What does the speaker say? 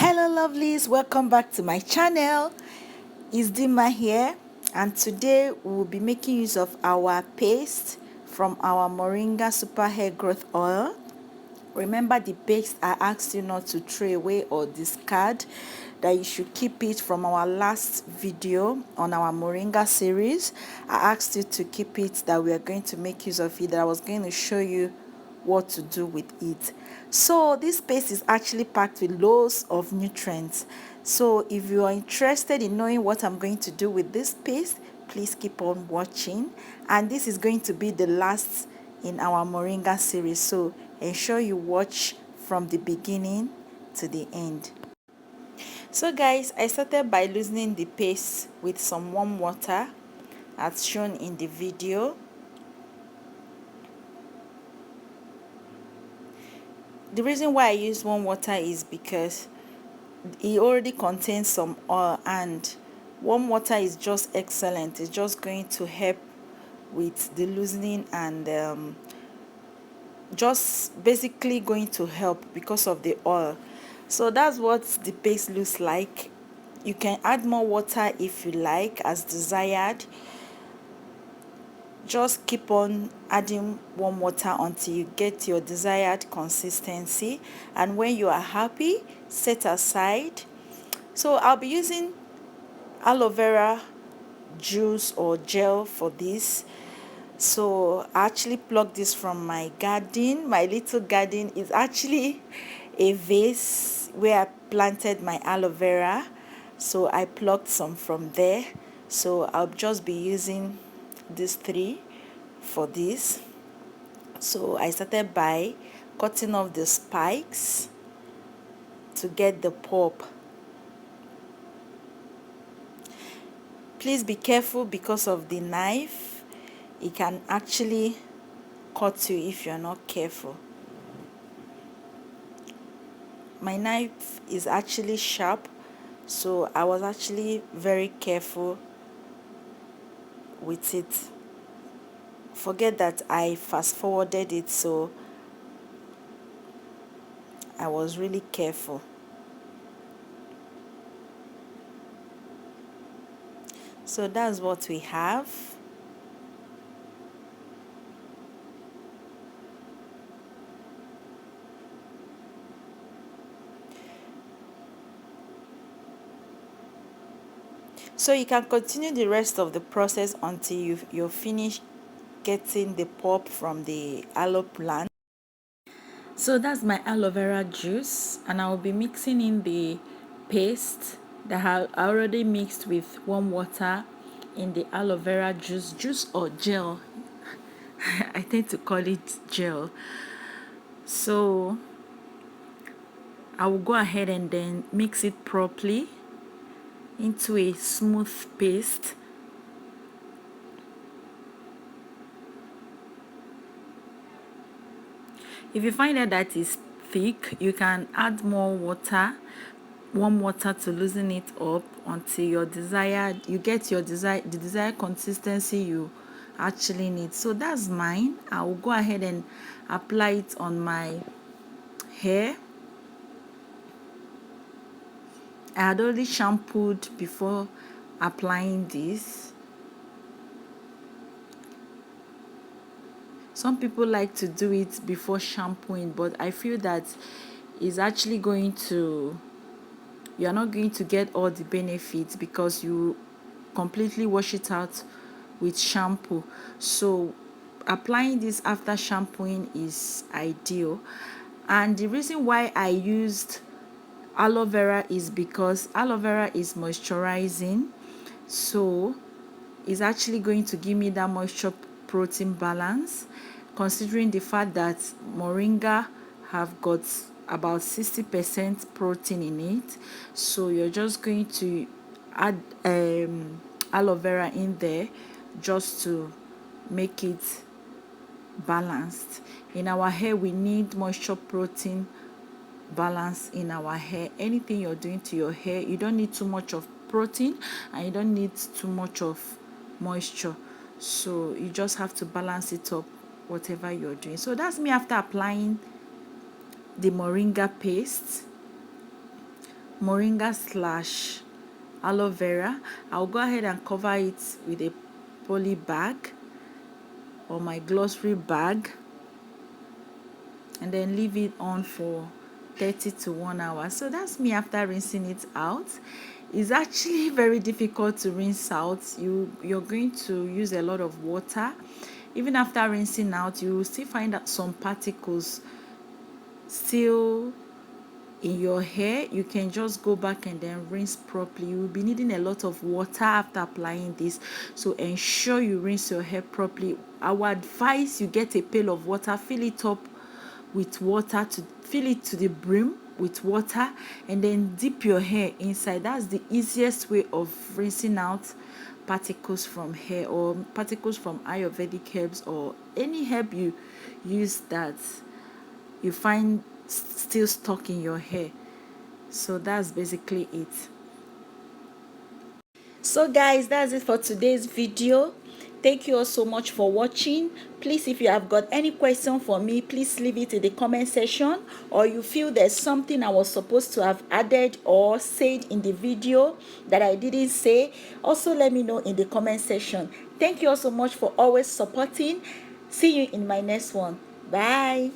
Hello lovelies, welcome back to my channel. It's Dima here, and today we will be making use of our paste from our Moringa Super Hair Growth Oil. Remember the paste I asked you not to throw away or discard, that you should keep it from our last video on our Moringa series. I asked you to keep it, that we are going to make use of it, that I was going to show you what to do with it. So this paste is actually packed with loads of nutrients. So if you are interested in knowing what I'm going to do with this paste, please keep on watching, and this is going to be the last in our Moringa series, so ensure you watch from the beginning to the end. So guys, I started by loosening the paste with some warm water as shown in the video. The reason why I use warm water is because it already contains some oil, and warm water is just excellent. It's just going to help with the loosening, and just basically going to help because of the oil. So that's what the paste looks like. You can add more water if you like, as desired. Just keep on adding warm water until you get your desired consistency, and when you are happy, set aside. So I'll be using aloe vera juice or gel for this. So I actually plucked this from my garden. My little garden is actually a vase where I planted my aloe vera, so I plucked some from there. So I'll just be using these three for this. So I started by cutting off the spikes to get the pulp. Please be careful because of the knife. It can actually cut you if you're not careful. My knife is actually sharp, so I was actually very careful with it. Forget that I fast forwarded it, so I was really careful. So that's what we have. So you can continue the rest of the process until you're finished getting the pulp from the aloe plant. So that's my aloe vera juice, and I will be mixing in the paste that I already mixed with warm water in the aloe vera juice or gel. I tend to call it gel. So I will go ahead and then mix it properly into a smooth paste. If you find that is thick, you can add more water, warm water, to loosen it up until you get the desired consistency you actually need. So that's mine. I will go ahead and apply it on my hair. I had already shampooed before applying this. Some people like to do it before shampooing, but I feel that it's actually you're not going to get all the benefits because you completely wash it out with shampoo. So applying this after shampooing is ideal. And the reason why I used aloe vera is because aloe vera is moisturizing, so it's actually going to give me that moisture protein balance, considering the fact that moringa have got about 60% protein in it. So you're just going to add aloe vera in there just to make it balanced. In our hair, we need moisture protein balance in our hair. Anything you're doing to your hair, you don't need too much of protein and you don't need too much of moisture, so you just have to balance it up, whatever you're doing. So that's me after applying the moringa paste. Moringa slash aloe vera. I'll go ahead and cover it with a poly bag or my glossary bag, and then leave it on for 30 to 1 hour. So that's me after rinsing it out. It's actually very difficult to rinse out. You're going to use a lot of water. Even after rinsing out, you will still find out some particles still in your hair. You can just go back and then rinse properly. You will be needing a lot of water after applying this, so ensure you rinse your hair properly. I would advise you get a pail of water, fill it up with water, to fill it to the brim with water, and then dip your hair inside. That's the easiest way of rinsing out particles from hair, or particles from Ayurvedic herbs, or any herb you use that you find still stuck in your hair. So that's basically it. So guys, that's it for today's video. Thank you all so much for watching. Please, if you have got any question for me, please leave it in the comment section, or you feel there's something I was supposed to have added or said in the video that I didn't say, also let me know in the comment section. Thank you all so much for always supporting. See you in my next one. Bye.